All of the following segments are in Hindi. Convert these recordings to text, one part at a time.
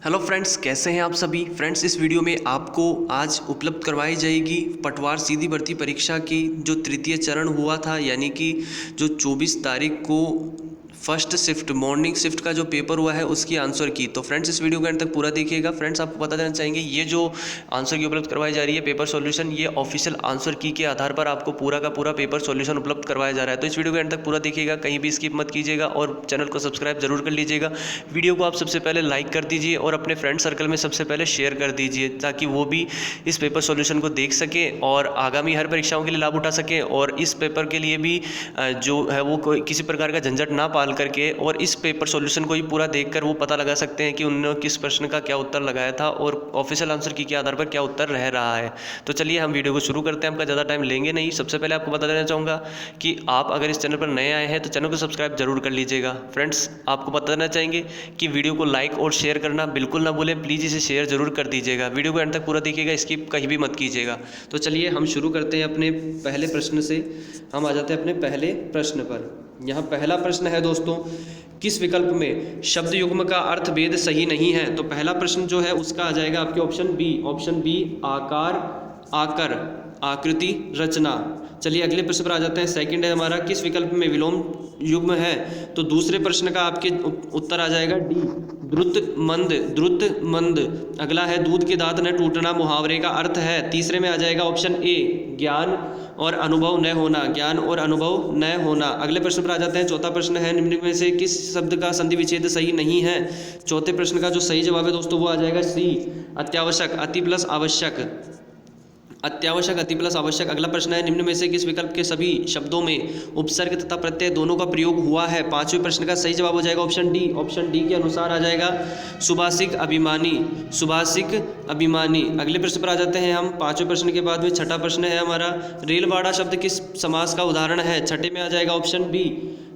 हेलो फ्रेंड्स, कैसे हैं आप सभी। फ्रेंड्स, इस वीडियो में आपको आज उपलब्ध करवाई जाएगी पटवार सीधी भर्ती परीक्षा की जो तृतीय चरण हुआ था, यानी कि जो 24 तारीख को फर्स्ट शिफ्ट मॉर्निंग शिफ्ट का जो पेपर हुआ है उसकी आंसर की। तो फ्रेंड्स, इस वीडियो के अंत तक पूरा देखिएगा। फ्रेंड्स, आपको बता देना चाहेंगे ये जो आंसर की उपलब्ध करवाई जा रही है पेपर सॉल्यूशन, ये ऑफिशियल आंसर की के आधार पर आपको पूरा का पूरा पेपर सॉल्यूशन उपलब्ध करवाया जा रहा है। तो इस वीडियो के अंत तक पूरा देखिएगा, कहीं भी स्किप मत कीजिएगा और चैनल को सब्सक्राइब जरूर कर लीजिएगा। वीडियो को आप सबसे पहले लाइक कर दीजिए और अपने फ्रेंड सर्कल में सबसे पहले शेयर कर दीजिए, ताकि वो भी इस पेपर सॉल्यूशन को देख सके और आगामी हर परीक्षाओं के लिए लाभ उठा सके और इस पेपर के लिए भी जो है वो कोई किसी प्रकार का झंझट ना पाल करके और इस पेपर सॉल्यूशन को ही पूरा देखकर वो पता लगा सकते हैं कि उन्होंने किस प्रश्न का क्या उत्तर लगाया था और ऑफिशियल आंसर की के आधार पर क्या उत्तर रह रहा है। तो चलिए हम वीडियो को शुरू करते हैं, आपका ज़्यादा टाइम लेंगे नहीं। सबसे पहले आपको बता देना चाहूँगा कि आप अगर इस चैनल पर नए आए हैं तो चैनल को सब्सक्राइब जरूर कर लीजिएगा। फ्रेंड्स, आपको बता देना चाहेंगे कि वीडियो को लाइक और शेयर करना बिल्कुल ना भूलें, प्लीज़ इसे शेयर जरूर कर दीजिएगा। वीडियो को एंड तक पूरा देखिएगा, स्किप कहीं भी मत कीजिएगा। तो चलिए हम शुरू करते हैं अपने पहले प्रश्न से। हम आ जाते हैं अपने पहले प्रश्न पर। यहाँ पहला प्रश्न है दोस्तों, किस विकल्प में शब्द युग्म का अर्थ भेद सही नहीं है। तो पहला प्रश्न जो है उसका आ जाएगा आपके ऑप्शन बी आकार, आकर, आकृति, रचना। चलिए अगले प्रश्न पर आ जाते हैं। सेकंड है हमारा, किस विकल्प में विलोम युग्म है। तो दूसरे प्रश्न का आपके उत्तर आ जाएगा डी, द्रुत मंद। अगला है, दूध के दांत न टूटना मुहावरे का अर्थ है। तीसरे में आ जाएगा ऑप्शन ए, ज्ञान और अनुभव न होना। अगले प्रश्न पर आ जाते हैं। चौथा प्रश्न है, निम्न में से किस शब्द का संधि विच्छेद सही नहीं है। चौथे प्रश्न का जो सही जवाब है दोस्तों वो आ जाएगा सी, अत्यावश्यक, अति प्लस आवश्यक। अगला प्रश्न है, निम्न में से किस विकल्प के सभी शब्दों में उपसर्ग तथा प्रत्यय दोनों का प्रयोग हुआ है। पांचवें प्रश्न का सही जवाब हो जाएगा ऑप्शन डी के अनुसार आ जाएगा सुभाषिक अभिमानी। अगले प्रश्न पर आ जाते हैं हम। पांचवें प्रश्न के बाद में छठा प्रश्न है हमारा, रेलवाड़ा शब्द किस समास का उदाहरण है। छठे में आ जाएगा ऑप्शन बी,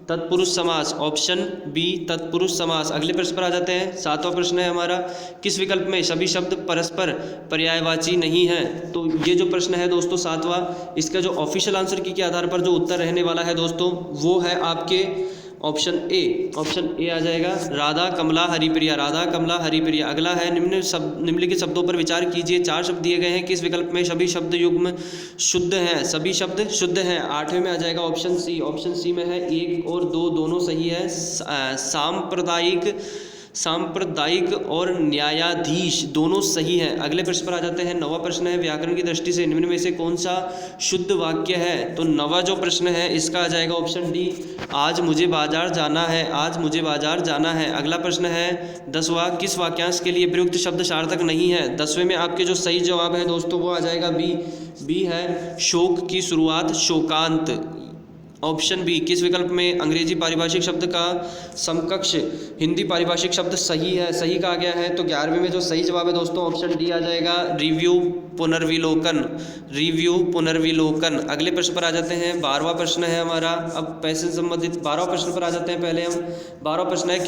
तत्पुरुष समास। ऑप्शन बी, तत्पुरुष समास। अगले प्रश्न पर आ जाते हैं। सातवां प्रश्न है हमारा, किस विकल्प में सभी शब्द परस्पर पर्यायवाची नहीं है। तो ये जो प्रश्न है दोस्तों सातवां, इसका जो ऑफिशियल आंसर की के आधार पर जो उत्तर रहने वाला है दोस्तों वो है आपके ऑप्शन ए आ जाएगा, राधा कमला हरिप्रिया। अगला है, निम्नलिखित शब्दों पर विचार कीजिए। चार शब्द दिए गए हैं, किस विकल्प में सभी शब्द युग्म शुद्ध हैं। आठवें में आ जाएगा ऑप्शन सी में है 1 और 2 दोनों सही है। सांप्रदायिक और न्यायाधीश दोनों सही हैं। अगले प्रश्न पर आ जाते हैं। नवा प्रश्न है, व्याकरण की दृष्टि से निम्न में से कौन सा शुद्ध वाक्य है। तो नवा जो प्रश्न है इसका आ जाएगा ऑप्शन डी, आज मुझे बाजार जाना है। अगला प्रश्न है 10वां, किस वाक्यांश के लिए प्रयुक्त शब्द सार्थक नहीं है। 10वें में आपके जो सही जवाब है दोस्तों वो आ जाएगा बी है, शोक की शुरुआत शोकांत। ऑप्शन बी, किस विकल्प में अंग्रेजी पारिभाषिक शब्द का समकक्ष हिंदी पारिभाषिक शब्द सही है, सही कहा गया है। तो 11वें में जो सही जवाब है दोस्तों ऑप्शन डी आ जाएगा, रिव्यू पुनर्विलोकन। अगले प्रश्न पर आ जाते हैं। 12वां प्रश्न है हमारा, अब पैसे से संबंधित 12वां प्रश्न पर आ जाते हैं। पहले हम 12वां प्रश्न है,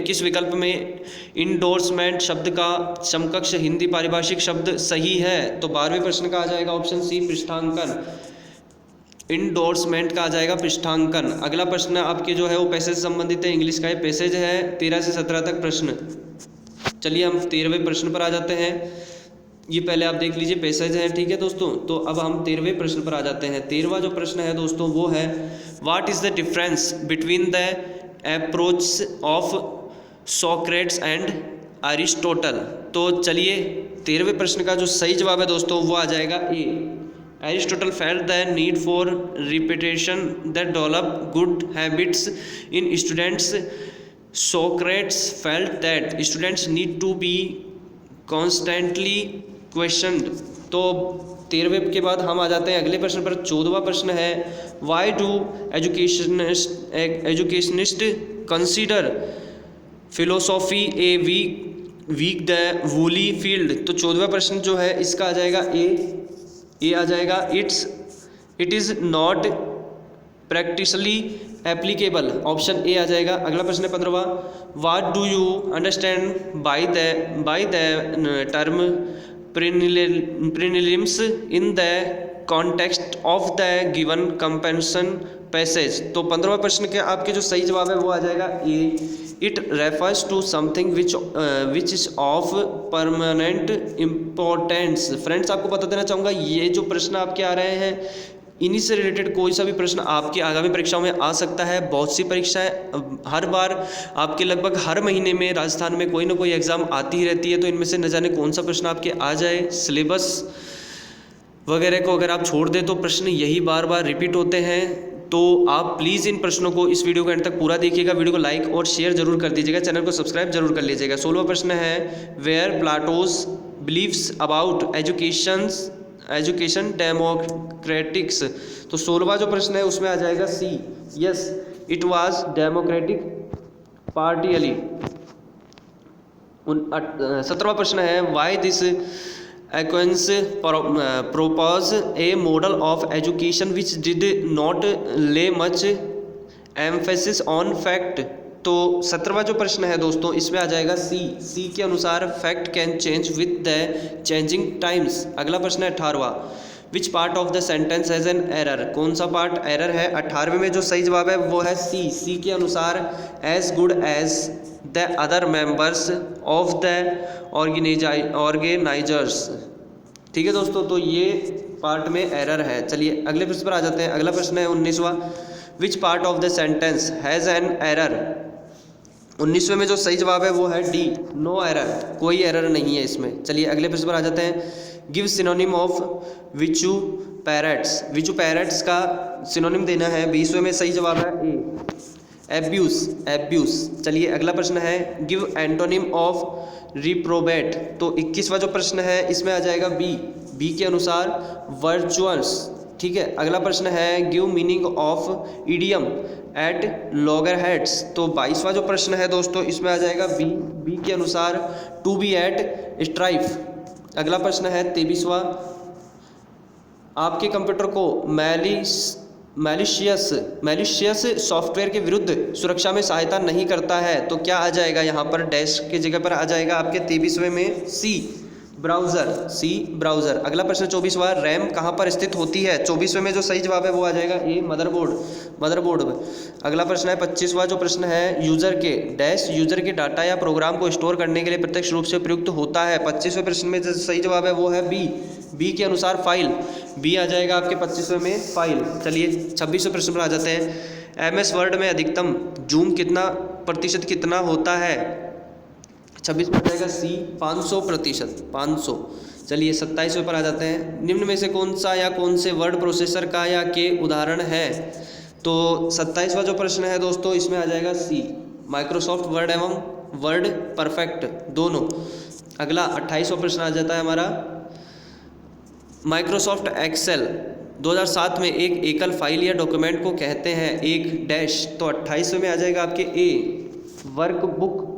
किस विकल्प में इंडोर्समेंट शब्द का समकक्ष हिंदी पारिभाषिक शब्द सही है। तो 12वें प्रश्न का आ जाएगा ऑप्शन सी, पृष्ठांकन। इंडोर्समेंट का आ जाएगा पृष्ठांकन। अगला प्रश्न आपके जो है वो पैसेज से संबंधित है, इंग्लिश का ये पैसेज है। 13 से 17 तक प्रश्न। चलिए हम 13वें प्रश्न पर आ जाते हैं। ये पहले आप देख लीजिए पैसेज है, ठीक है दोस्तों। तो अब हम 13वें प्रश्न पर आ जाते हैं। 13वां जो प्रश्न है दोस्तों वो है, what is the difference between the approach of Socrates and Aristotle. तो चलिए 13वें प्रश्न का जो सही जवाब है दोस्तों वो आ जाएगा ए, Aristotle felt the need for repetition that develop good habits in students. Socrates felt that students need to be constantly questioned. तो 13वें के बाद हम आ जाते हैं अगले प्रश्न पर। 14वां प्रश्न है, why do educationists consider philosophy a weak the woolly field। तो 14वां प्रश्न जो है इसका आ जाएगा ए आ जाएगा, it is not practically applicable. Option A आ जाएगा। अगला प्रश्न है 15वां, what do you understand by the term prelims in the context of the given comprehension passage. तो 15वां प्रश्न के आपके जो सही जवाब है वो आ जाएगा A, it refers to something which is of permanent importance. Friends आपको बता देना चाहूँगा ये जो प्रश्न आपके आ रहे हैं इन्हीं से रिलेटेड कोई सा भी प्रश्न आपकी आगामी परीक्षाओं में आ सकता है। बहुत सी परीक्षाएं हर बार आपके लगभग हर महीने में राजस्थान में कोई ना कोई एग्ज़ाम आती ही रहती है, तो इनमें से न जाने कौन सा प्रश्न आपके आ जाए। सिलेबस वगैरह को अगर आप छोड़ दें तो प्रश्न यही बार बार रिपीट होते हैं। तो आप प्लीज़ इन प्रश्नों को इस वीडियो के अंत तक पूरा देखिएगा, वीडियो को लाइक और शेयर जरूर कर दीजिएगा, चैनल को सब्सक्राइब जरूर कर लीजिएगा। 16वां प्रश्न है where Plato's believes about education democratics. तो 16वां जो प्रश्न है उसमें आ जाएगा C, yes it was democratic partially. 17वां प्रश्न है why this Aquinas propose a model of education which did not lay much emphasis on fact। तो 17वां जो प्रश्न है दोस्तों इसमें आ जाएगा सी के अनुसार fact can change with the changing times. अगला प्रश्न है 18वां which part of the sentence has an error. कौन सा पार्ट एरर है 18वें में? जो सही जवाब है वो है सी के अनुसार as good as the other members of the organizers. ठीक है दोस्तों, तो ये पार्ट में एरर है। चलिए अगले प्रश्न पर आ जाते हैं। अगला प्रश्न है 19वां which part of the sentence has an error. 19वें में जो सही जवाब है वो है डी, नो एरर, कोई एरर नहीं है इसमें। चलिए अगले प्रश्न पर आ जाते हैं। Give synonym of vituperates. Vituperates का सिनोनिम देना है। 20वें में सही जवाब है ए, एब्यूज। चलिए अगला प्रश्न है गिव एंटोनिम ऑफ रिप्रोबेट। तो 21वां जो प्रश्न है इसमें आ जाएगा बी के अनुसार वर्चुअस। ठीक है, अगला प्रश्न है give meaning of idiom at loggerheads. तो 22वां जो प्रश्न है दोस्तों इसमें आ जाएगा बी के अनुसार टू बी एट स्ट्राइफ। अगला प्रश्न है 23वां आपके कंप्यूटर को मैलिशियस सॉफ्टवेयर के विरुद्ध सुरक्षा में सहायता नहीं करता है। तो क्या आ जाएगा यहाँ पर? डैश की जगह पर आ जाएगा आपके 23वें में सी ब्राउज़र। अगला प्रश्न 24वां रैम कहाँ पर स्थित होती है? 24वें में जो सही जवाब है वो आ जाएगा ए, मदरबोर्ड। अगला प्रश्न है 25वां जो प्रश्न है यूज़र के डाटा या प्रोग्राम को स्टोर करने के लिए प्रत्यक्ष रूप से प्रयुक्त होता है। 25वें प्रश्न में जो सही जवाब है वो है बी के अनुसार फाइल। बी आ जाएगा आपके 25वें में फाइल। चलिए 26वें प्रश्न पर आ जाते हैं। MS वर्ड में अधिकतम जूम प्रतिशत कितना होता है? 26 में आ जाएगा सी 500%, 500। चलिए 27वें पर आ जाते हैं। निम्न में से कौन सा या कौन से वर्ड प्रोसेसर का या के उदाहरण है? तो 27वां जो प्रश्न है दोस्तों इसमें आ जाएगा सी, माइक्रोसॉफ्ट वर्ड एवं वर्ड परफेक्ट दोनों। अगला 28वां प्रश्न आ जाता है हमारा माइक्रोसॉफ्ट एक्सेल 2007 में एक एकल फाइल या डॉक्यूमेंट को कहते हैं एक डैश। तो 28वें में आ जाएगा आपके ए, वर्कबुक।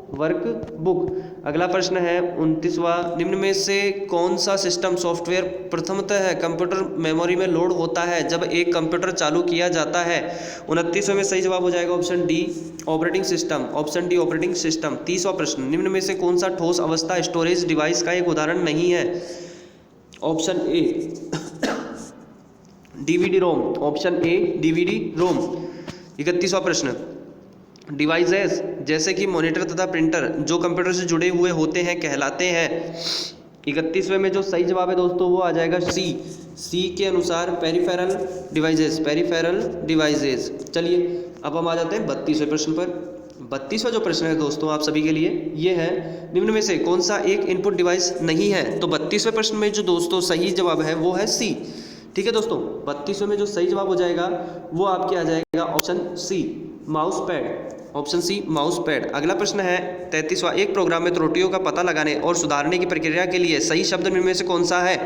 अगला प्रश्न है 29वां निम्न में से कौन सा सिस्टम सॉफ्टवेयर प्रथमतः कंप्यूटर मेमोरी में लोड होता है जब एक कंप्यूटर चालू किया जाता है? 29वें में सही जवाब हो जाएगा ऑप्शन डी, ऑपरेटिंग सिस्टम। 30वां प्रश्न निम्न में से कौन सा ठोस अवस्था स्टोरेज डिवाइस का एक उदाहरण नहीं है? ऑप्शन ए DVD रोम। 31वां प्रश्न डिवाइसेस जैसे कि मॉनिटर तथा प्रिंटर जो कंप्यूटर से जुड़े हुए होते हैं कहलाते हैं। 31वें में जो सही जवाब है दोस्तों वो आ जाएगा सी के अनुसार पेरिफेरल डिवाइसेस। चलिए अब हम आ जाते हैं 32वें प्रश्न पर। 32वां जो प्रश्न है दोस्तों आप सभी के लिए ये है निम्न में से कौन सा एक इनपुट डिवाइस नहीं है? तो 32वें प्रश्न में जो दोस्तों सही जवाब है वो है सी। ठीक है दोस्तों, 32वें में जो सही जवाब हो जाएगा वो आपके आ जाएगा ऑप्शन सी, माउस पैड। अगला प्रश्न है 33वां एक प्रोग्राम में त्रुटियों का पता लगाने और सुधारने की प्रक्रिया के लिए सही शब्द निम्न में से कौन सा है?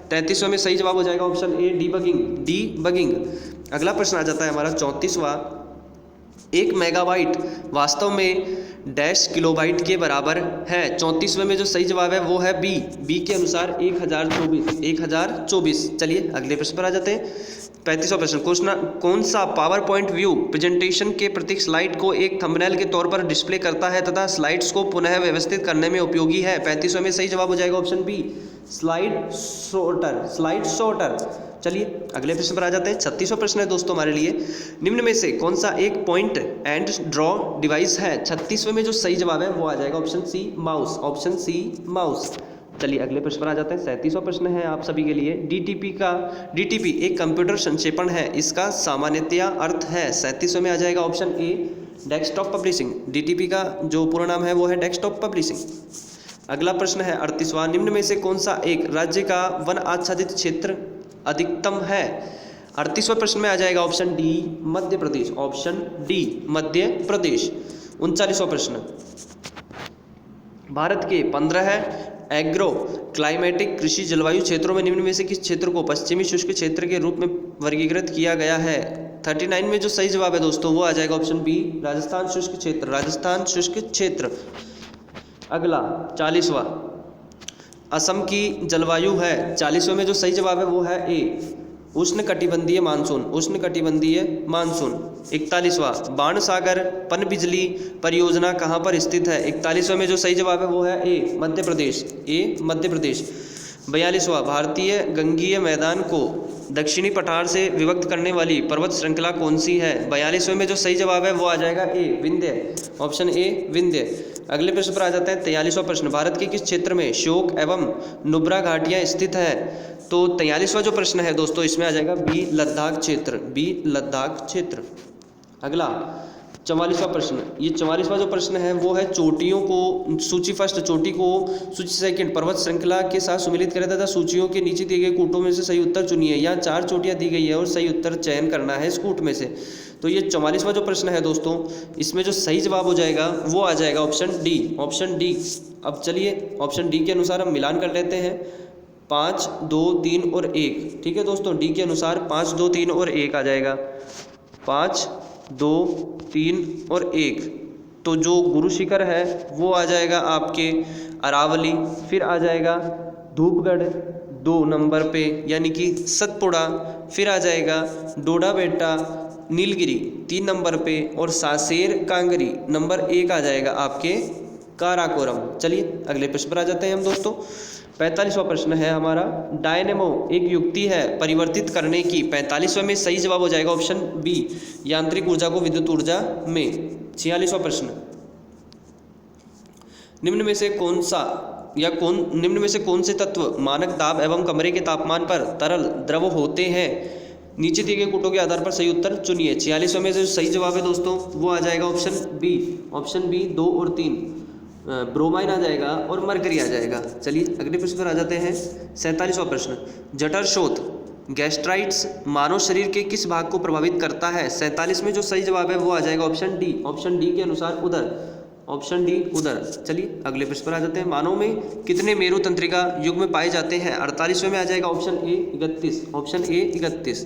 33वें में सही जवाब हो जाएगा ऑप्शन ए, डीबगिंग। अगला प्रश्न आ जाता है हमारा 34वां 1 मेगाबाइट वास्तव में डैश किलोबाइट के बराबर है। 34वें में जो सही जवाब है वो है बी के अनुसार 1024। चलिए अगले प्रश्न पर आ जाते हैं। 35वां प्रश्न कौन सा पावर पॉइंट व्यू प्रेजेंटेशन के प्रत्येक स्लाइड को एक थंबनेल के तौर पर डिस्प्ले करता है तथा स्लाइड्स को पुनः व्यवस्थित करने में उपयोगी है? 35वें में सही जवाब हो जाएगा ऑप्शन बी, स्लाइड शॉर्टर। चलिए अगले प्रश्न पर आ जाते हैं। 36वां प्रश्न है दोस्तों हमारे लिए, निम्न में से कौन सा एक पॉइंट एंड ड्रॉ डिवाइस है? 36वें में जो सही जवाब है वो आ जाएगा option C mouse, option C mouse. चलिए अगले प्रश्न पर आ जाते हैं। 37वां प्रश्न है आप सभी के लिए, डीटीपी एक कंप्यूटर संक्षेपण है, इसका सामान्यतया अर्थ है? 37वें में आ जाएगा ऑप्शन ए डेस्कटॉप पब्लिशिंग। डीटीपी का जो पूरा नाम है वो है डेस्कटॉप पब्लिशिंग। अगला प्रश्न है 38वां, निम्न में से कौन सा एक राज्य का वन आच्छादित क्षेत्र अधिकतम है? 38वें प्रश्न में आ जाएगा option D Madhya Pradesh, option D Madhya Pradesh. 39वां प्रश्न, भारत के 15 एग्रो क्लाइमेटिक कृषि जलवायु क्षेत्रों में निम्न में से किस क्षेत्र को पश्चिमी शुष्क क्षेत्र के रूप में वर्गीकृत किया गया है? 39 में जो सही जवाब है दोस्तों वो आ जाएगा ऑप्शन बी राजस्थान शुष्क क्षेत्र, राजस्थान शुष्क क्षेत्र। अगला 40वां, असम की जलवायु है। 40वें में जो सही जवाब है वो है ए उष्णकटिबंधीय मानसून, उष्णकटिबंधीय मानसून। 41वां, बाणसागर पनबिजली परियोजना कहाँ पर स्थित है? 41वें में जो सही जवाब है वो है ए मध्य प्रदेश, ए मध्य प्रदेश। 42वां, भारतीय गंगीय मैदान को दक्षिणी पठार से विभक्त करने वाली पर्वत श्रृंखला कौन सी है? 42वें में जो सही जवाब है वो आ जाएगा ए विंध्य, ऑप्शन ए विंध्य। अगले प्रश्न पर आ जाते हैं। 43वां प्रश्न, भारत के किस क्षेत्र में श्योक एवं नुब्रा घाटियाँ स्थित है? तो 43वां जो प्रश्न है दोस्तों इसमें आ जाएगा बी लद्दाख क्षेत्र, बी लद्दाख क्षेत्र। अगला 44वां प्रश्न, ये 44वां जो प्रश्न है वो है चोटियों को सूची फर्स्ट, चोटी को सूची सेकंड पर्वत श्रृंखला के साथ सुमिलित करें तथा सूचियों के नीचे दिए गए कूटों में से सही उत्तर चुनिए। यहाँ 4 चोटियाँ दी गई है और सही उत्तर चयन करना है इस कूट में से। तो ये 44वां जो प्रश्न है दोस्तों इसमें जो सही जवाब हो जाएगा वो आ जाएगा ऑप्शन डी, ऑप्शन डी। अब चलिए ऑप्शन डी के अनुसार हम मिलान कर लेते हैं, 5, 2, 3 और 1। ठीक है दोस्तों, डी के अनुसार 5, 2, 3 और 1 आ जाएगा, 5, 2, 3 और 1। तो जो गुरु शिखर है वो आ जाएगा आपके अरावली, फिर आ जाएगा धूपगढ़ 2 नंबर पे यानी कि सतपुड़ा, फिर आ जाएगा डोडा बेटा नीलगिरी 3 नंबर पे, और सासेर कांगरी नंबर 1 आ जाएगा आपके काराकोरम। चलिए अगले प्रश्न पर आ जाते हैं हम दोस्तों। 45वां प्रश्न है हमारा, डायनेमो एक युक्ति है परिवर्तित करने की। 45वें में सही जवाब हो जाएगा ऑप्शन बी यांत्रिक ऊर्जा को विद्युत ऊर्जा में। 46वां प्रश्न, निम्न में से कौन से तत्व मानक दाब एवं कमरे के तापमान पर तरल द्रव होते हैं? नीचे दिए गए कूटों के आधार पर सही उत्तर चुनिए। 46वें में से सही जवाब है दोस्तों वो आ जाएगा ऑप्शन बी, ऑप्शन बी 2 और 3, ब्रोमाइन आ जाएगा और मरकरी आ जाएगा। चलिए अगले प्रश्न पर आ जाते हैं। 47वां प्रश्न, जठर शोथ गैस्ट्राइट्स मानव शरीर के किस भाग को प्रभावित करता है? 47 में जो सही जवाब है वो आ जाएगा ऑप्शन डी, ऑप्शन डी के अनुसार उदर, ऑप्शन डी उदर। चलिए अगले प्रश्न पर आ जाते हैं। मानव में कितने मेरु तंत्रिका युग में पाए जाते हैं? 48वें में आ जाएगा ऑप्शन ए 31, ऑप्शन ए 31।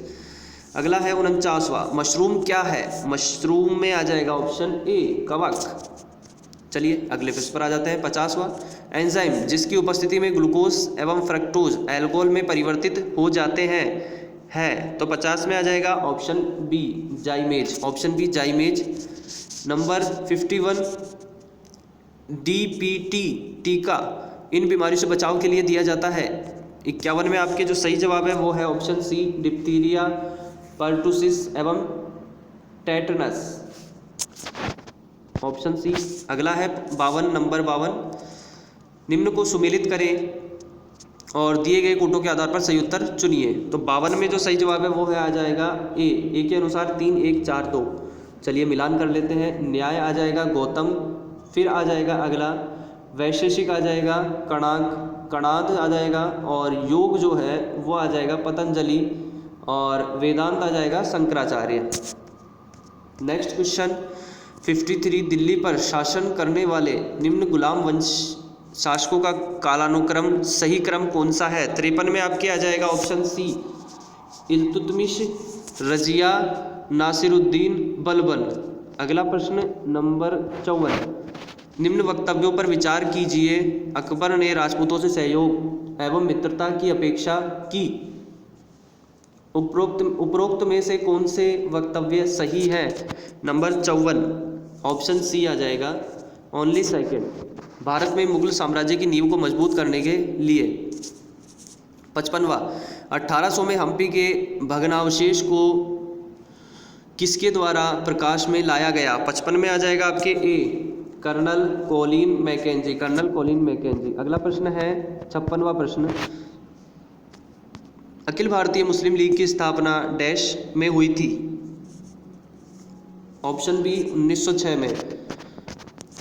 अगला है 49वां, मशरूम क्या है? मशरूम में आ जाएगा ऑप्शन ए कवक। चलिए अगले प्रश्न पर आ जाते हैं। 50वां, एंजाइम जिसकी उपस्थिति में ग्लूकोज एवं फ्रक्टोज अल्कोहल में परिवर्तित हो जाते हैं है? तो 50 में आ जाएगा option B zymase, option B zymase. Number 51, DPT टीका इन बीमारियों से बचाव के लिए दिया जाता है। 51 में आपके जो सही जवाब है वो है ऑप्शन सी डिप्थीरिया, पर्टुसिस एवं टेटनस, ऑप्शन सी। अगला है 52, नंबर 52, निम्न को सुमेलित करें और दिए गए कूटों के आधार पर सही उत्तर चुनिए। तो 52 में जो सही जवाब है वो है आ जाएगा ए के अनुसार 3, 1, 4, 2। चलिए मिलान कर लेते हैं। न्याय आ जाएगा गौतम, फिर आ जाएगा अगला वैशेषिक आ जाएगा कणाद आ जाएगा, और योग जो है वो आ जाएगा पतंजलि, और वेदांत आ जाएगा शंकराचार्य। नेक्स्ट क्वेश्चन 53, दिल्ली पर शासन करने वाले निम्न गुलाम वंश शासकों का कालानुक्रम सही क्रम कौन सा है? 53 में आपके आ जाएगा ऑप्शन सी इल्तुतमिश, रजिया, नासिरुद्दीन, बलबन। अगला प्रश्न नंबर 54, निम्न वक्तव्यों पर विचार कीजिए। अकबर ने राजपूतों से सहयोग एवं मित्रता की अपेक्षा की। उपरोक्त में से कौन से वक्तव्य सही है? नंबर 54 ऑप्शन सी आ जाएगा ओनली सेकंड, भारत में मुगल साम्राज्य की नींव को मजबूत करने के लिए। 55वां, 1800 में हम्पी के भग्नावशेष को किसके द्वारा प्रकाश में लाया गया? 55 में आ जाएगा आपके A, colonel Colin Mackenzie, colonel Colin Mackenzie. अगला प्रश्न है 56वां प्रश्न, अखिल भारतीय मुस्लिम लीग की स्थापना डैश में हुई थी? ऑप्शन बी 1906 में।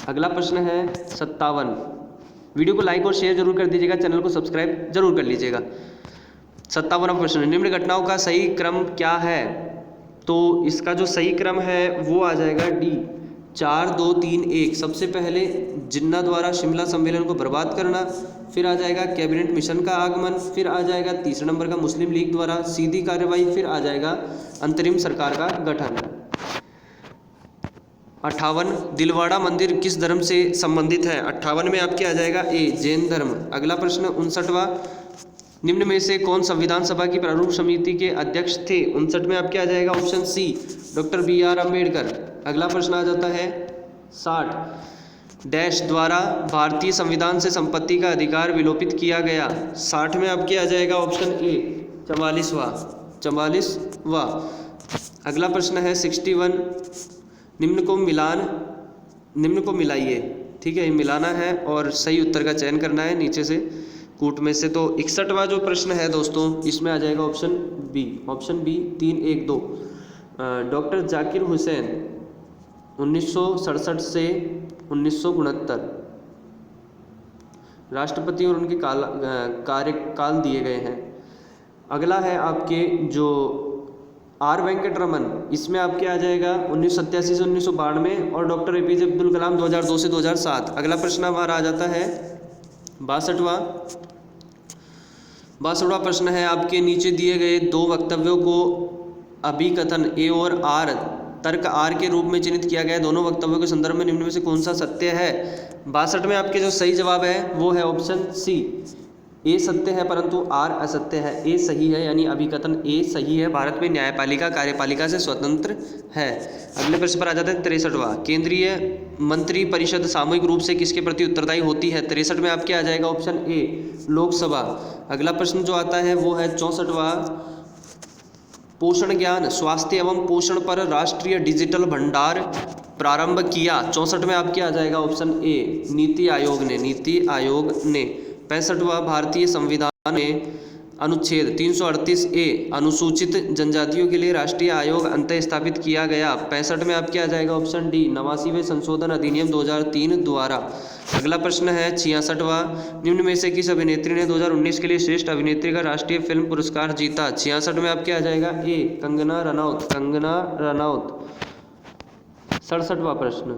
अगला प्रश्न है 57, वीडियो को लाइक और शेयर जरूर कर दीजिएगा, चैनल को सब्सक्राइब जरूर कर लीजिएगा। 57वां प्रश्न, निम्न घटनाओं का सही क्रम क्या है? तो इसका जो सही क्रम है वो आ जाएगा डी, 4 2 3 1। सबसे पहले जिन्ना द्वारा शिमला सम्मेलन को बर्बाद करना, फिर आ जाएगा कैबिनेट मिशन का आगमन, फिर आ जाएगा तीसरे नंबर का मुस्लिम लीग द्वारा सीधी कार्रवाई, फिर आ जाएगा अंतरिम सरकार का गठन। 58, दिलवाड़ा मंदिर किस धर्म से संबंधित है? 58 में आपके आ जाएगा ए, जैन धर्म। अगला प्रश्न 59वां, निम्न में से कौन संविधान सभा की प्रारूप समिति के अध्यक्ष थे? 59 में आपके आ जाएगा option C, doctor BR Ambedkar. अगला प्रश्न आ जाता है 60, डैश द्वारा भारतीय संविधान से संपत्ति का अधिकार विलोपित किया गया? 60 में आपके आ जाएगा ऑप्शन ए, 44वां। अगला प्रश्न है 61, निम्न को मिलाइए। ठीक है, मिलाना है और सही उत्तर का चयन करना है नीचे से कूट में से। तो 61वां जो प्रश्न है दोस्तों, इसमें आ जाएगा option B, 3 1 2। Doctor Zakir Hussain 1967 से 1969 राष्ट्रपति और उनके कार्यकाल दिए गए हैं। अगला है आपके जो आर वेंकट रमन, इसमें आपके आ जाएगा 1987 से 1992 और डॉक्टर APJ अब्दुल कलाम 2002 से 2007। अगला प्रश्न हमारा आ जाता है 62वां प्रश्न है आपके नीचे दिए गए दो वक्तव्यों को अभिकथन ए और आर तर्क आर के रूप में चिन्हित किया गया है। दोनों वक्तव्यों के संदर्भ में निम्न में से कौन सा सत्य है? 62 में आपके जो सही जवाब है वो है ऑप्शन सी, ए सत्य है परंतु आर असत्य है। ए सही है, यानी अभिकथन ए सही है। भारत में न्यायपालिका कार्यपालिका से स्वतंत्र है। अगले प्रश्न पर आ जाते हैं 63वां, केंद्रीय मंत्री परिषद सामूहिक रूप से किसके प्रति उत्तरदायी होती है? 63 में आपके आ जाएगा ऑप्शन ए, लोकसभा। अगला प्रश्न जो आता है वो है 64वां, पोषण ज्ञान स्वास्थ्य एवं पोषण पर राष्ट्रीय डिजिटल भंडार प्रारंभ किया? 64 में आपके आ जाएगा ऑप्शन ए, नीति आयोग ने। 65वां, भारतीय संविधान में अनुच्छेद 338 ए अनुसूचित जनजातियों के लिए राष्ट्रीय आयोग अंतः स्थापित किया गया? 65 में आपके आ जाएगा ऑप्शन डी, 89वें संशोधन अधिनियम 2003 द्वारा। अगला प्रश्न है 66वां, निम्न में से किस अभिनेत्री ने 2019 के लिए श्रेष्ठ अभिनेत्री का राष्ट्रीय फिल्म पुरस्कार जीता? 66 में आपके आ जाएगा ए, कंगना रनौत। 67वां प्रश्न,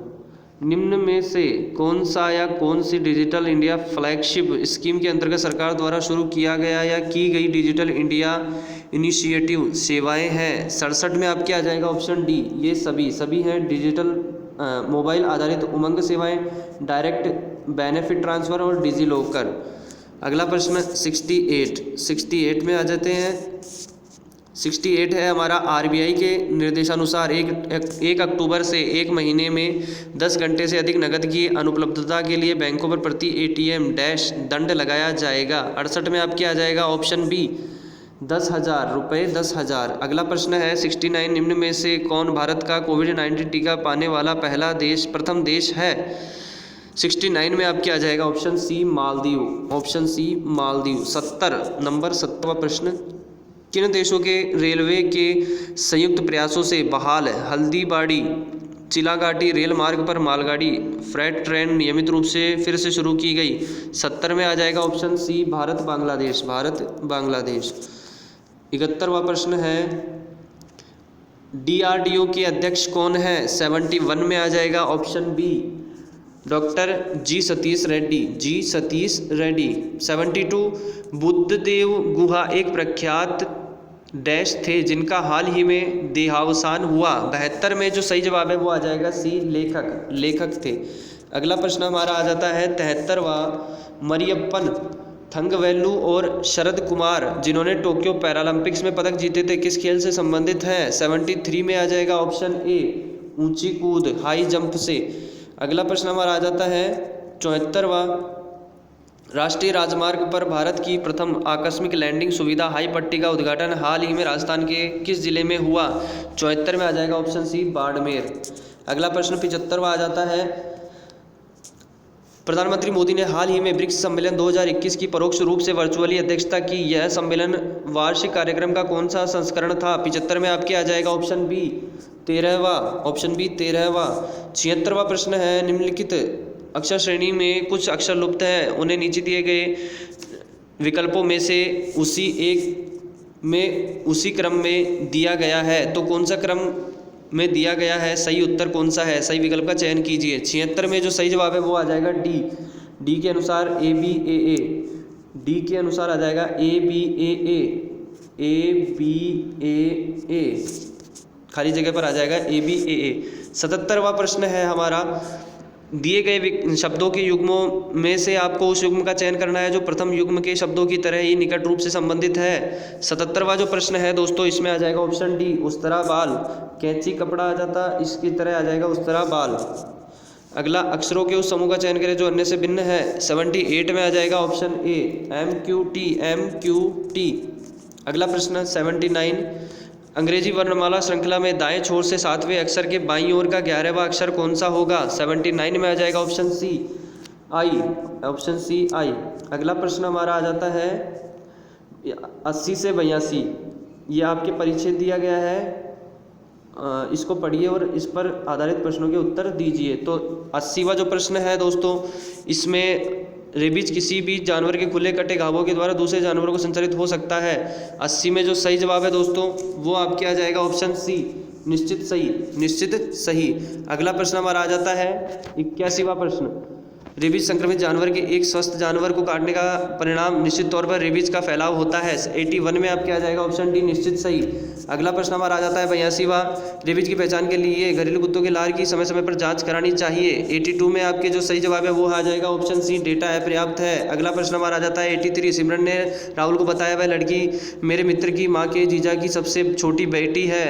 निम्न में से कौन सा या कौन सी डिजिटल इंडिया फ्लैगशिप स्कीम के अंतर्गत सरकार द्वारा शुरू किया गया या की गई डिजिटल इंडिया इनिशिएटिव सेवाएं हैं? 67 में आपके आ जाएगा ऑप्शन डी, ये सभी हैं डिजिटल मोबाइल आधारित उमंग सेवाएं, डायरेक्ट बेनिफिट ट्रांसफ़र और डिजी लॉकर। अगला प्रश्न 68 में आ जाते हैं। 68 है हमारा, RBI के निर्देशानुसार 1 अक्टूबर से 1 महीने में 10 घंटे से अधिक नकद की अनुपलब्धता के लिए बैंकों पर प्रति ATM डैश दंड लगाया जाएगा? 68 में आपके आ जाएगा ऑप्शन बी, 10,000 रुपये 10,000। अगला प्रश्न है 69, निम्न में से कौन भारत का कोविड-19 टीका पाने वाला प्रथम देश है? 69 में आपके आ जाएगा ऑप्शन सी, मालदीव। 70वां प्रश्न, किन देशों के रेलवे के संयुक्त प्रयासों से बहाल हल्दीबाड़ी चिलाघाटी रेल मार्ग पर मालगाड़ी फ्रेट ट्रेन नियमित रूप से फिर से शुरू की गई? 70 में आ जाएगा ऑप्शन सी, भारत बांग्लादेश। 71वां प्रश्न है, DRDO के अध्यक्ष कौन है? 71 में आ जाएगा ऑप्शन बी, डॉक्टर जी सतीश रेड्डी। 72, बुद्धदेव गुहा एक प्रख्यात डैश थे जिनका हाल ही में देहावसान हुआ? 72 में जो सही जवाब है वो आ जाएगा सी, लेखक थे। अगला प्रश्न हमारा आ जाता है 73वां, मरियप्पन थंगवेल्लू और शरद कुमार जिन्होंने टोक्यो पैरालंपिक्स में पदक जीते थे किस खेल से संबंधित हैं? 73 में आ जाएगा ऑप्शन ए, ऊंची कूद हाई जंप से। अगला प्रश्न हमारा आ जाता है 74वां, राष्ट्रीय राजमार्ग पर भारत की प्रथम आकस्मिक लैंडिंग सुविधा हाई पट्टी का उद्घाटन हाल ही में राजस्थान के किस जिले में हुआ? 74 में आ जाएगा ऑप्शन सी बाड़मेर। अगला प्रश्न 75वां आ जाता है, प्रधानमंत्री मोदी ने हाल ही में ब्रिक्स सम्मेलन 2021 की परोक्ष रूप से वर्चुअली अध्यक्षता की। यह सम्मेलन वार्षिक कार्यक्रम का कौन सा संस्करण था? 75 में आपके आ जाएगा ऑप्शन बी 13वां। ऑप्शन बी 13वां। 76वां प्रश्न है, निम्नलिखित अक्षर श्रेणी में कुछ अक्षर लुप्त हैं, उन्हें नीचे दिए गए विकल्पों में से उसी क्रम में दिया गया है, तो कौन सा क्रम में दिया गया है? सही उत्तर कौन सा है? सही विकल्प का चयन कीजिए। 76 में जो सही जवाब है वो आ जाएगा डी। डी के अनुसार A B A A. D के अनुसार आ जाएगा A B A A. A B ए ए, खाली जगह पर आ जाएगा ए बी ए ए। 77वां प्रश्न है हमारा, दिए गए शब्दों के युग्मों में से आपको उस युग्म का चयन करना है जो प्रथम युग्म के शब्दों की तरह ही निकट रूप से संबंधित है। 77वां जो प्रश्न है दोस्तों, इसमें आ जाएगा ऑप्शन डी उस्तरा बाल। कैंची कपड़ा आ जाता, इसकी तरह आ जाएगा उस्तरा बाल। अगला, अक्षरों के उस समूह का चयन करें जो अन्य से भिन्न है। 78 में आ जाएगा option A M Q T. M Q T. अगला प्रश्न 79, अंग्रेजी वर्णमाला श्रृंखला में दाएं छोर से 7वें अक्षर के बाईं ओर का 11वां अक्षर कौन सा होगा? 79 में आ जाएगा ऑप्शन सी आई। ऑप्शन सी आई। अगला प्रश्न हमारा आ जाता है 80 से 82। ये आपके परिचय दिया गया है, इसको पढ़िए और इस पर आधारित प्रश्नों के उत्तर दीजिए। तो 80वां जो प्रश्न है दोस्तों, इसमें रेबीज किसी भी जानवर के खुले कटे घावों के द्वारा दूसरे जानवरों को संचारित हो सकता है। 80 में जो सही जवाब है दोस्तों वो आपके आ जाएगा ऑप्शन सी निश्चित सही। निश्चित सही। अगला प्रश्न हमारा आ जाता है 81वां प्रश्न, रेबीज संक्रमित जानवर के एक स्वस्थ जानवर को काटने का परिणाम निश्चित तौर पर रेबीज का फैलाव होता है। 81 में आपके आ जाएगा ऑप्शन डी निश्चित सही। अगला प्रश्न हमारा आ जाता है 82वां, रेबीज की पहचान के लिए घरेलू कुत्तों के लार की समय समय पर जांच करानी चाहिए। 82 में आपके जो सही जवाब है वो आ जाएगा ऑप्शन सी डेटा अपर्याप्त है। अगला प्रश्न हमारा आ जाता है 83, सिमरन ने राहुल को बताया वह लड़की मेरे मित्र की माँ के जीजा की सबसे छोटी बेटी है।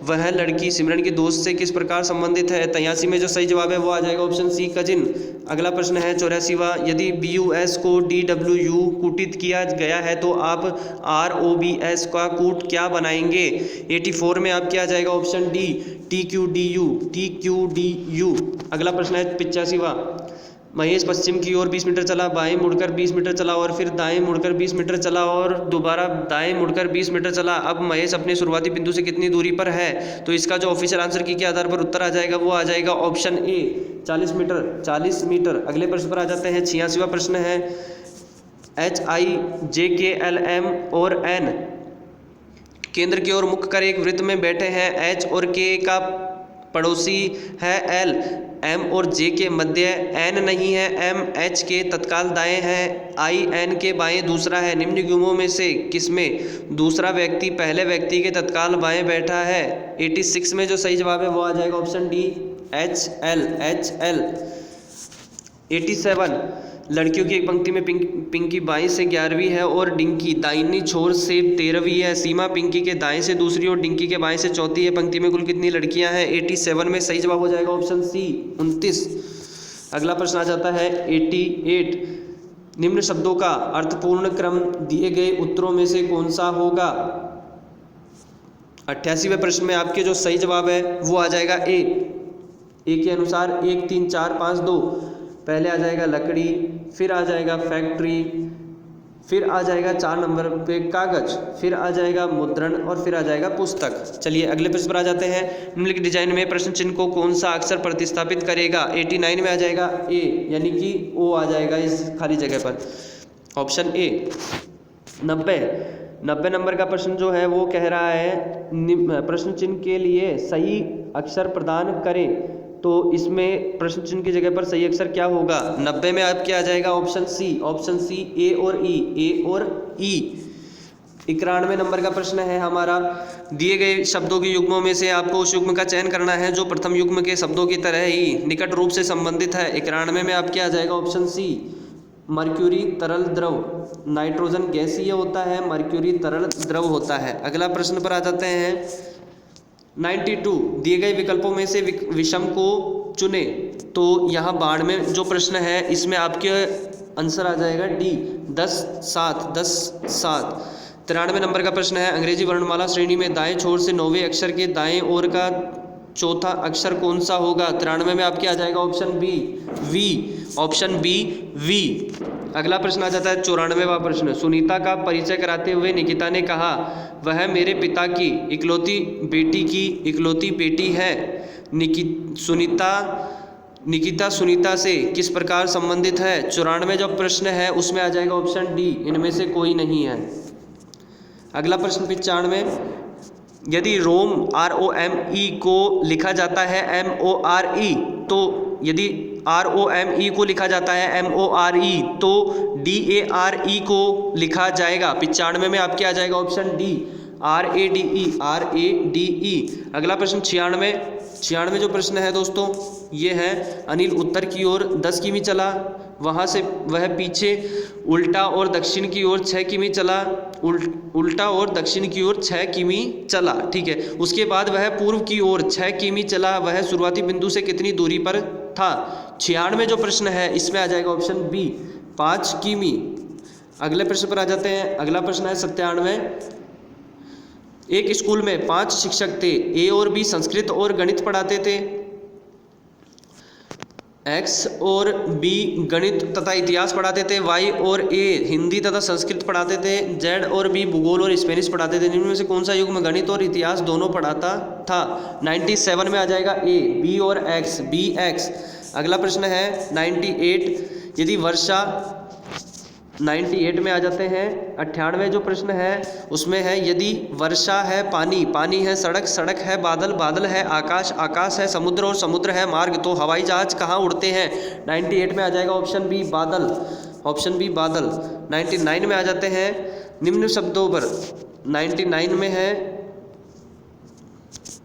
वह लड़की सिमरन के दोस्त से किस प्रकार संबंधित है? 83 में जो सही जवाब है वो आ जाएगा ऑप्शन सी कजिन। अगला प्रश्न है 84वां, यदि BUS को DWU कूटित किया गया है तो आप ROBS का कूट क्या बनाएंगे? 84 में आपके आ जाएगा ऑप्शन डी TQDU। TQDU। अगला प्रश्न है 85वां, महेश पश्चिम की ओर 20 मीटर चला, बाएं मुड़कर 20 मीटर चला और फिर दाएं मुड़कर 20 मीटर चला और दोबारा दाएं मुड़कर 20 मीटर चला। अब महेश अपने शुरुआती बिंदु से कितनी दूरी पर है? तो इसका जो ऑफिशियल आंसर की के आधार पर उत्तर आ जाएगा वो आ जाएगा ऑप्शन ए 40 मीटर। 40 मीटर। अगले प्रश्न पर आ जाते हैं 86वां प्रश्न है, HIJKLM और N केंद्र की ओर मुख कर एक वृत्त में बैठे हैं। H और K का पड़ोसी है L। M और J के मध्य N नहीं है M। H के तत्काल दाएं है I। N के बाएं दूसरा है। निम्न युग्मों में से किसमें दूसरा व्यक्ति पहले व्यक्ति के तत्काल बाएं बैठा है? 86 में जो सही जवाब है वो आ जाएगा ऑप्शन डी HL। HL। 87, लड़कियों की एक पंक्ति में पिंकी बाईं से 11वीं है और डिंकी दाहिनी छोर से 13वीं है। सीमा पिंकी के दाएं से दूसरी और डिंकी के बाएं से चौथी है। पंक्ति में कुल कितनी लड़कियां हैं? 87 में सही जवाब हो जाएगा ऑप्शन सी 29। अगला प्रश्न आ जाता है 88, निम्न शब्दों का अर्थपूर्ण क्रम दिए गए उत्तरों में से कौन सा होगा? 88वें प्रश्न में आपके जो सही जवाब है वो आ जाएगा ए के अनुसार 1 3 4 5 2। पहले आ जाएगा लकड़ी, फिर आ जाएगा फैक्ट्री, फिर आ जाएगा 4 नंबर पे कागज, फिर आ जाएगा मुद्रण और फिर आ जाएगा पुस्तक। चलिए अगले प्रश्न पर आ जाते हैं, निम्नलिखित डिजाइन में प्रश्न चिन्ह को कौन सा अक्षर प्रतिस्थापित करेगा? 89 में आ जाएगा ए यानी कि ओ आ जाएगा इस खाली जगह पर, ऑप्शन ए। 90 नंबर का प्रश्न जो है वो कह रहा है प्रश्न चिन्ह के लिए सही अक्षर प्रदान करें, तो इसमें प्रश्न चिन्ह की जगह पर सही अक्षर क्या होगा? 90 में आपके आ जाएगा ऑप्शन सी। ऑप्शन सी ए और ई। ए और ई। 91 नंबर का प्रश्न है हमारा, दिए गए शब्दों के युग्मों में से आपको उस युग्म का चयन करना है जो प्रथम युग्म के शब्दों की तरह ही निकट रूप से संबंधित है। 91 में आपके आ जाएगा ऑप्शन सी मर्क्यूरी तरल द्रव। नाइट्रोजन गैसीय होता है, मर्क्यूरी तरल द्रव होता है। अगला प्रश्न पर आ जाते हैं 92, दिए गए विकल्पों में से विषम को चुने। तो यहाँ बाढ़ में जो प्रश्न है इसमें आपके आंसर आ जाएगा डी 10 7 10 7। 93 नंबर का प्रश्न है, अंग्रेजी वर्णमाला श्रेणी में दाएं छोर से 9वें अक्षर के दाएं ओर का चौथा अक्षर कौन सा होगा? 93 में आपके आ जाएगा option B V, option B V. अगला प्रश्न आ जाता है 94वां प्रश्न, सुनीता का परिचय कराते हुए निकिता ने कहा वह मेरे पिता की इकलौती बेटी है। निकिता सुनीता से किस प्रकार संबंधित है? 94 जो प्रश्न है उसमें आ जाएगा ऑप्शन डी, इनमें से कोई नहीं है। अगला प्रश्न 95, यदि रोम ROME को लिखा जाता है MORE, तो यदि ROME को लिखा जाता है MORE तो DARE को लिखा जाएगा। 95 में आपके आ जाएगा ऑप्शन डी RADE। अगला प्रश्न 96 जो प्रश्न है दोस्तों ये है, अनिल उत्तर की ओर 10 किमी चला, वहाँ से वह पीछे उल्टा और दक्षिण की ओर 6 किमी चला, उल्टा और दक्षिण की ओर 6 किमी चला, ठीक है। उसके बाद वह पूर्व की ओर 6 किमी चला, वह शुरुआती बिंदु से कितनी दूरी पर था? 96 जो प्रश्न है इसमें आ जाएगा ऑप्शन बी 5 किमी। अगले प्रश्न पर आ जाते हैं। अगला प्रश्न है 97, एक स्कूल में 5 शिक्षक थे, ए और बी संस्कृत और गणित पढ़ाते थे, एक्स और बी गणित तथा इतिहास पढ़ाते थे, वाई और ए हिंदी तथा संस्कृत पढ़ाते थे, जेड और बी भूगोल और स्पेनिश पढ़ाते थे। इनमें से कौन सा युग में गणित और इतिहास दोनों पढ़ाता था? 97 में आ जाएगा ए बी और एक्स, बी एक्स। अगला प्रश्न है 98, यदि वर्षा 98 में आ जाते हैं। 98 जो प्रश्न है उसमें है, यदि वर्षा है पानी है सड़क है बादल है आकाश है समुद्र और समुद्र है मार्ग, तो हवाई जहाज कहाँ उड़ते हैं? 98 में आ जाएगा ऑप्शन बी बादल, ऑप्शन बी बादल। 99 में आ जाते हैं निम्न शब्दों पर। 99 में है,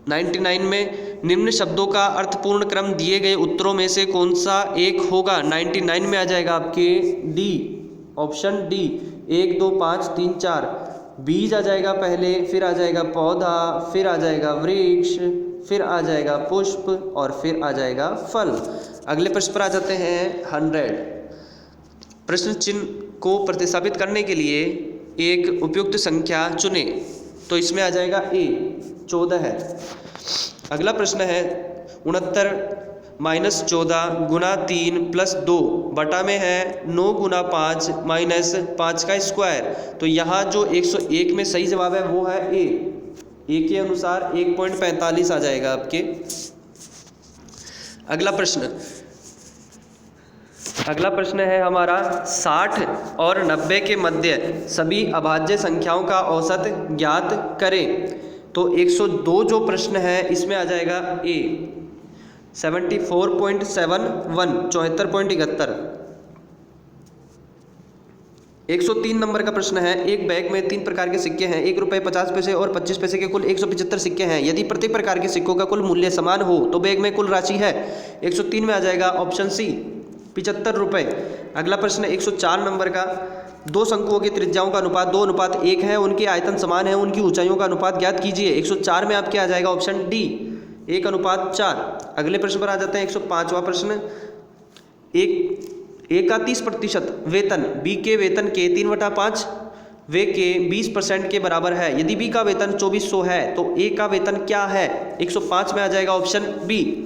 99 में निम्न शब्दों का अर्थपूर्ण क्रम दिए गए उत्तरों में से कौन सा एक होगा? 99 में आ जाएगा आपके डी, ऑप्शन डी 1 2 5 3 4। बीज आ जाएगा पहले, फिर आ जाएगा पौधा, फिर आ जाएगा वृक्ष, फिर आ जाएगा पुष्प और फिर आ जाएगा फल। अगले प्रश्न पर आ जाते हैं 100। प्रश्न चिन्ह को प्रतिस्थापित करने के लिए एक उपयुक्त संख्या चुने, तो इसमें आ जाएगा ए 14 है। अगला प्रश्न है 69 - 14 गुना 3 + 2 बटा में है 9 गुना 5 माइनस 5 का स्क्वायर। तो यहाँ जो 101 में सही जवाब है वो है ए के अनुसार 1.45 आ जाएगा आपके। अगला प्रश्न है हमारा 60 और 90 के मध्य सभी अभाज्य संख्याओं का औसत ज्ञात करें। तो 102 जो प्रश्न है इसमें आ जाएगा ए 74.71 74.71। 103 नंबर का प्रश्न है, एक बैग में 3 प्रकार के सिक्के हैं, 1 रुपये 50 पैसे और 25 पैसे के कुल 175 सिक्के हैं। यदि प्रत्येक प्रकार के सिक्कों का कुल मूल्य समान हो तो बैग में कुल राशि है। 103 में आ जाएगा ऑप्शन सी 75 रुपये। अगला प्रश्न है 104 नंबर का, 2 शंकुओं की त्रिज्याओं का अनुपात 2:1 है, उनके आयतन समान है, उनकी ऊंचाइयों का अनुपात ज्ञात कीजिए। 104 में आपके आ जाएगा ऑप्शन डी 1:4। अगले प्रश्न पर आ जाते हैं 105वां प्रश्न, ए का 30% वेतन बी के वेतन के 3/5 वे के 20% के बराबर है। यदि बी का वेतन 2400 है तो ए का वेतन क्या है? 105 में आ जाएगा ऑप्शन बी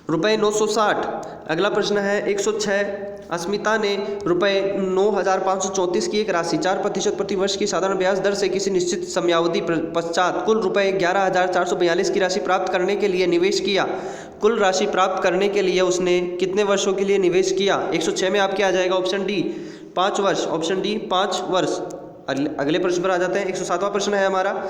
रुपये 960। अगला प्रश्न है 106, अस्मिता ने रुपये 9534 की एक राशि 4% प्रतिवर्ष की साधारण ब्याज दर से किसी निश्चित समयावधि पश्चात कुल रुपये 11,442 की राशि प्राप्त करने के लिए निवेश किया। कुल राशि प्राप्त करने के लिए उसने कितने वर्षों के लिए निवेश किया? 106 में आपके आ जाएगा ऑप्शन डी 5 वर्ष, ऑप्शन डी 5 वर्ष। अगले प्रश्न पर आ जाते हैं 107वां प्रश्न है हमारा,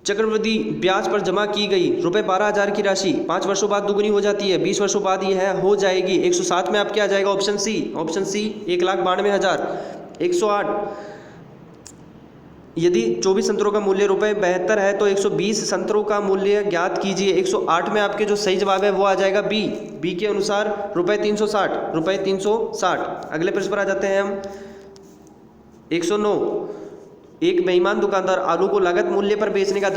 चक्रवृद्धि ब्याज पर जमा की गई रुपये 12,000 की राशि 5 वर्षों बाद दुगनी हो जाती है, 20 वर्षों बाद यह हो जाएगी। 107 में आपके आ जाएगा ऑप्शन सी 1,92,000। 108, यदि 24 संतरों का मूल्य रुपये 72 है तो 120 संतरों का मूल्य ज्ञात कीजिए। 108 में आपके जो सही जवाब है वो आ जाएगा बी के अनुसार रुपये 360। अगले प्रश्न पर आ जाते हैं हम 109, एक बेईमान दुकानदार आलू को लागत मूल्य पर बेचने का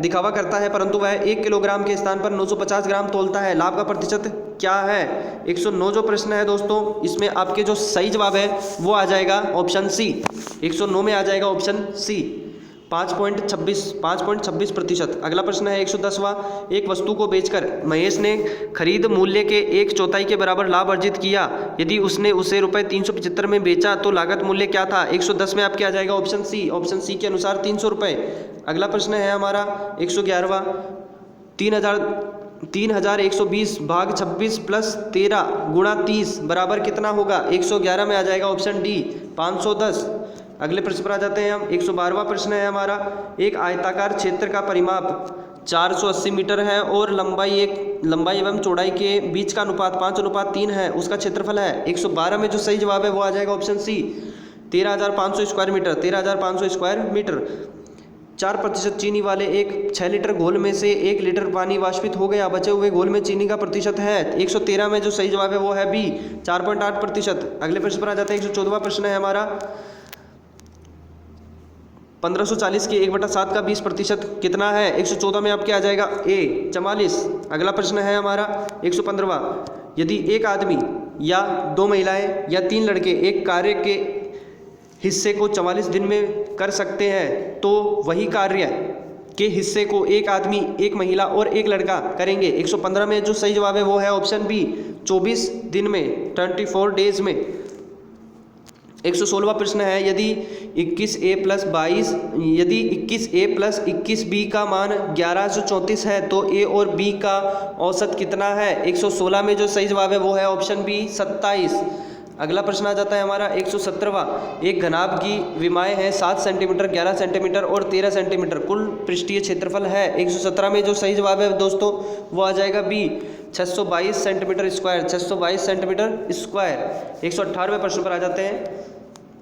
दिखावा करता है, परंतु वह 1 किलोग्राम के स्थान पर 950 ग्राम तोलता है। लाभ का प्रतिशत क्या है? 109 जो प्रश्न है दोस्तों, इसमें आपके जो सही जवाब है वो आ जाएगा ऑप्शन सी। 109 में आ जाएगा ऑप्शन सी, 5.26%। अगला प्रश्न है 110वां। एक वस्तु को बेचकर महेश ने खरीद मूल्य के 1/4 के बराबर लाभ अर्जित किया। यदि उसने उसे रुपये 375 में बेचा तो लागत मूल्य क्या था? 110 में आपके आ जाएगा ऑप्शन सी। ऑप्शन सी के अनुसार 300 रुपये। अगला प्रश्न है हमारा 111वां। 3120 भाग 26 प्लस 13 गुणा 30 बराबर कितना होगा? 111 में आ जाएगा ऑप्शन डी, 510। अगले प्रश्न पर आ जाते हैं हम। 112वां प्रश्न है हमारा। एक आयताकार क्षेत्र का परिमाप 480 मीटर है और लंबाई एवं चौड़ाई के बीच का अनुपात 5:3 है। उसका क्षेत्रफल है। 112 में जो सही जवाब है वो आ जाएगा option C, 13,500 square metre. 13,500 square metre. 4% चीनी वाले एक 6 लीटर घोल में से 1 लीटर पानी वाष्पित हो गया। बचे हुए घोल में चीनी का प्रतिशत है। 113 में जो सही जवाब है वो है बी, 4.8%। अगले प्रश्न पर आ जाते हैं। 114वां प्रश्न है हमारा। 1540 के 1/7 का 20% कितना है? 114 में आपके आ जाएगा ए, 44। अगला प्रश्न है हमारा 115वां। यदि एक आदमी या 2 महिलाएं या 3 लड़के एक कार्य के हिस्से को 44 दिन में कर सकते हैं तो वही कार्य के हिस्से को एक आदमी, एक महिला और एक लड़का करेंगे। 115 में जो सही जवाब है वो है ऑप्शन बी, 24 दिन में, 24 डेज में। 116वां प्रश्न है। यदि 21a प्लस 21b का मान 1134 है तो a और b का औसत कितना है? 116 में जो सही जवाब है वो है ऑप्शन बी, 27। अगला प्रश्न आ जाता है हमारा 117वां। एक घनाभ की विमाएँ हैं 7 सेंटीमीटर, 11 सेंटीमीटर और 13 सेंटीमीटर। कुल पृष्ठीय क्षेत्रफल है। 117 में जो सही जवाब है दोस्तों वो आ जाएगा बी, 622 सेंटीमीटर स्क्वायर। 622 centimetre square. 118वें प्रश्न पर आ जाते हैं।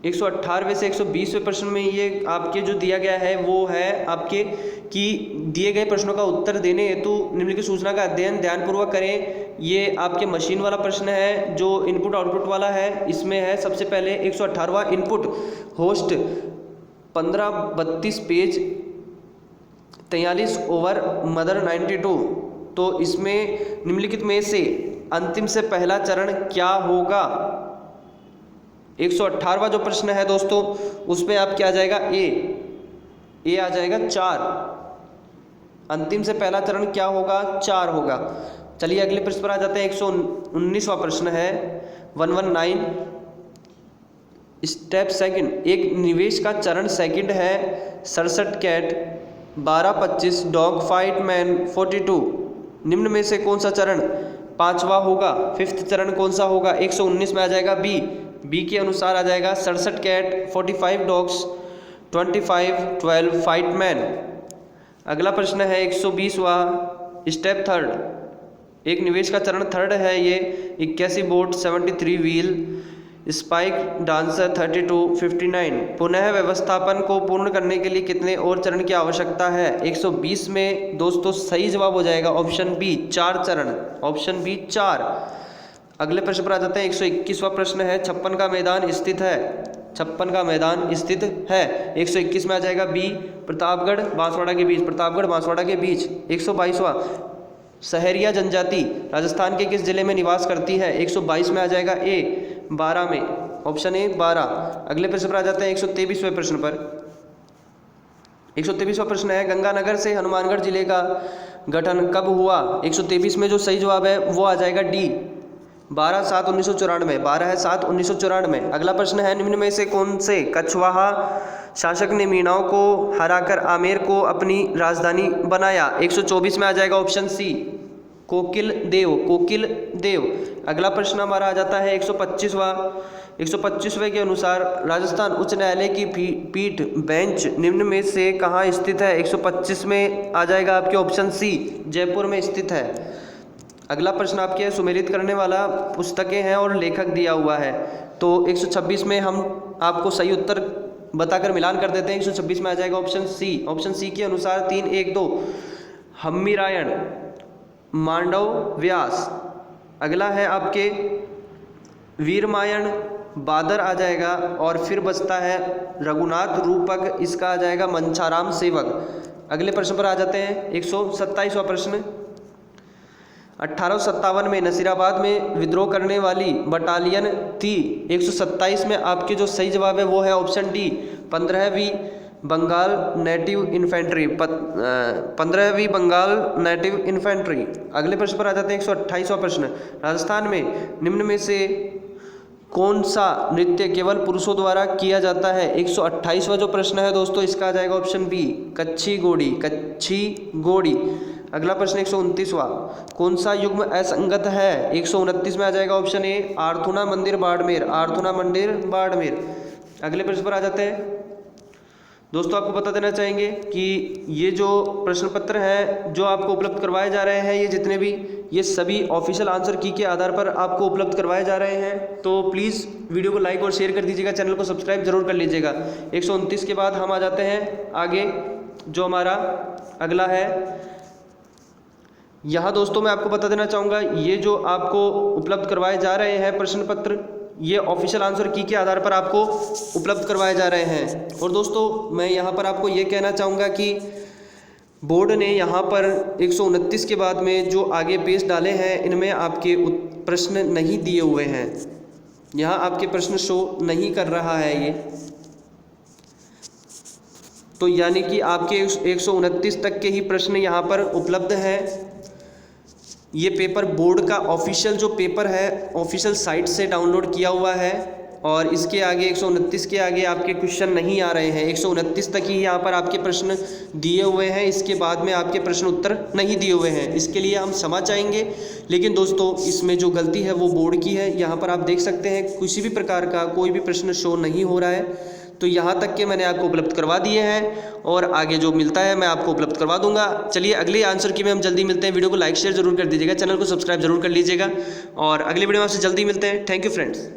118वें से 120वें प्रश्न में ये आपके जो दिया गया है वो है आपके कि दिए गए प्रश्नों का उत्तर देने हेतु निम्नलिखित सूचना का अध्ययन ध्यानपूर्वक करें। ये आपके मशीन वाला प्रश्न है जो इनपुट आउटपुट वाला है। इसमें है सबसे पहले 118वां input host 1532 page 43 over mother 92। तो इसमें निम्नलिखित में से अंतिम से पहला चरण क्या होगा? 118वां जो प्रश्न है दोस्तों उसमें आप क्या आ जाएगा ए आ जाएगा 4। अंतिम से पहला चरण क्या होगा? 4 होगा। चलिए अगले प्रश्न पर आ जाते हैं। 119वां प्रश्न है 119 स्टेप सेकंड। एक निवेश का चरण सेकंड है 67 कैट, 12-25 डॉग फाइट मैन 42। निम्न में से कौन सा चरण 5वां होगा? 5th चरण कौन सा होगा? 119 में आ जाएगा बी के अनुसार आ जाएगा 67 कैट, 45 डॉग्स, 25 12 फाइट मैन। अगला प्रश्न है 120वां स्टेप थर्ड। एक निवेश का चरण थर्ड है ये 81 बोट, 73 व्हील, स्पाइक डांसर 32 59। पुनः व्यवस्थापन को पूर्ण करने के लिए कितने और चरण की आवश्यकता है? 120 में दोस्तों सही जवाब हो जाएगा ऑप्शन बी, 4 चरण। Option B 4। अगले प्रश्न पर आ जाते हैं। 121वां प्रश्न है 56 का मैदान स्थित है। 56 का मैदान स्थित है। 121 में आ जाएगा बी, प्रतापगढ़ बांसवाड़ा के बीच। प्रतापगढ़ बांसवाड़ा के बीच। 122वां सहरिया जनजाति राजस्थान के किस जिले में निवास करती है? 122 में आ जाएगा ए, 12 में। Option A 12। अगले प्रश्न पर आ जाते हैं 123वें प्रश्न पर। 123वां प्रश्न है गंगानगर से हनुमानगढ़ जिले का गठन कब हुआ? 123 में जो सही जवाब है वो आ जाएगा डी, 12/7/1994। 12/7/1994। अगला प्रश्न है निम्न में से कौन से कछवाहा शासक ने मीणाओं को हराकर आमेर को अपनी राजधानी बनाया? 124 में आ जाएगा ऑप्शन सी, कोकिल देव। अगला प्रश्न हमारा आ जाता है 125वां। 125वें के अनुसार राजस्थान उच्च न्यायालय की पीठ बेंच निम्न में से कहाँ स्थित है? 125 में आ जाएगा आपके ऑप्शन सी, जयपुर में स्थित है। अगला प्रश्न आपके सुमेलित करने वाला पुस्तकें हैं और लेखक दिया हुआ है। तो 126 में हम आपको सही उत्तर बताकर मिलान कर देते हैं। 126 में आ जाएगा ऑप्शन सी। ऑप्शन सी के अनुसार 3-1-2 हम्मीरायण, मांडव व्यास। अगला है आपके वीरमायण बादर आ जाएगा, और फिर बचता है रघुनाथ रूपक, इसका आ जाएगा मंछाराम सेवक। अगले प्रश्न पर आ जाते हैं 127वां प्रश्न। 1857 में नसीराबाद में विद्रोह करने वाली बटालियन थी। 127 में आपके जो सही जवाब है वो है ऑप्शन डी 15वीं बंगाल नेटिव इन्फेंट्री, 15वीं बंगाल नेटिव इन्फेंट्री। अगले प्रश्न पर आ जाते हैं 128वां प्रश्न। राजस्थान में निम्न में से कौन सा नृत्य केवल पुरुषों द्वारा किया जाता है? 128वां जो प्रश्न है दोस्तों, इसका आ जाएगा ऑप्शन बी कच्छी घोड़ी, कच्छी घोड़ी। अगला प्रश्न 129वां, कौन सा युग्म असंगत है? 129 में आ जाएगा ऑप्शन ए आर्थुना मंदिर बाड़मेर, आर्थुना मंदिर बाड़मेर। अगले प्रश्न पर आ जाते हैं दोस्तों, आपको बता देना चाहेंगे कि ये जो प्रश्न पत्र हैं जो आपको उपलब्ध करवाए जा रहे हैं, ये जितने भी, ये सभी ऑफिशियल आंसर की के आधार पर आपको उपलब्ध करवाए जा रहे हैं। तो प्लीज़ वीडियो को लाइक और शेयर कर दीजिएगा, चैनल को सब्सक्राइब जरूर कर लीजिएगा। 129 के बाद हम आ जाते हैं आगे, जो हमारा अगला है। यहाँ दोस्तों मैं आपको बता देना चाहूँगा, ये जो आपको उपलब्ध करवाए जा रहे हैं प्रश्न पत्र, ये ऑफिशियल आंसर की के आधार पर आपको उपलब्ध करवाए जा रहे हैं। और दोस्तों मैं यहाँ पर आपको ये कहना चाहूँगा कि बोर्ड ने यहाँ पर 129 के बाद में जो आगे पेज डाले हैं, इनमें आपके प्रश्न नहीं दिए हुए हैं। यहाँ आपके प्रश्न शो नहीं कर रहा है ये, तो यानी कि आपके 129 तक के ही प्रश्न यहाँ पर उपलब्ध हैं। ये पेपर बोर्ड का ऑफिशियल जो पेपर है, ऑफिशियल साइट से डाउनलोड किया हुआ है, और इसके आगे 129 के आगे आपके क्वेश्चन नहीं आ रहे हैं। 129 तक ही यहाँ पर आपके प्रश्न दिए हुए हैं, इसके बाद में आपके प्रश्न उत्तर नहीं दिए हुए हैं। इसके लिए हम क्षमा चाहेंगे, लेकिन दोस्तों इसमें जो गलती है वो बोर्ड की है। यहाँ पर आप देख सकते हैं किसी भी प्रकार का कोई भी प्रश्न शो नहीं हो रहा है। तो यहाँ तक के मैंने आपको उपलब्ध करवा दिए हैं, और आगे जो मिलता है मैं आपको उपलब्ध करवा दूंगा। चलिए अगले आंसर की में हम जल्दी मिलते हैं। वीडियो को लाइक शेयर जरूर कर दीजिएगा, चैनल को सब्सक्राइब जरूर कर लीजिएगा, और अगले वीडियो में आपसे जल्दी मिलते हैं। Thank you friends.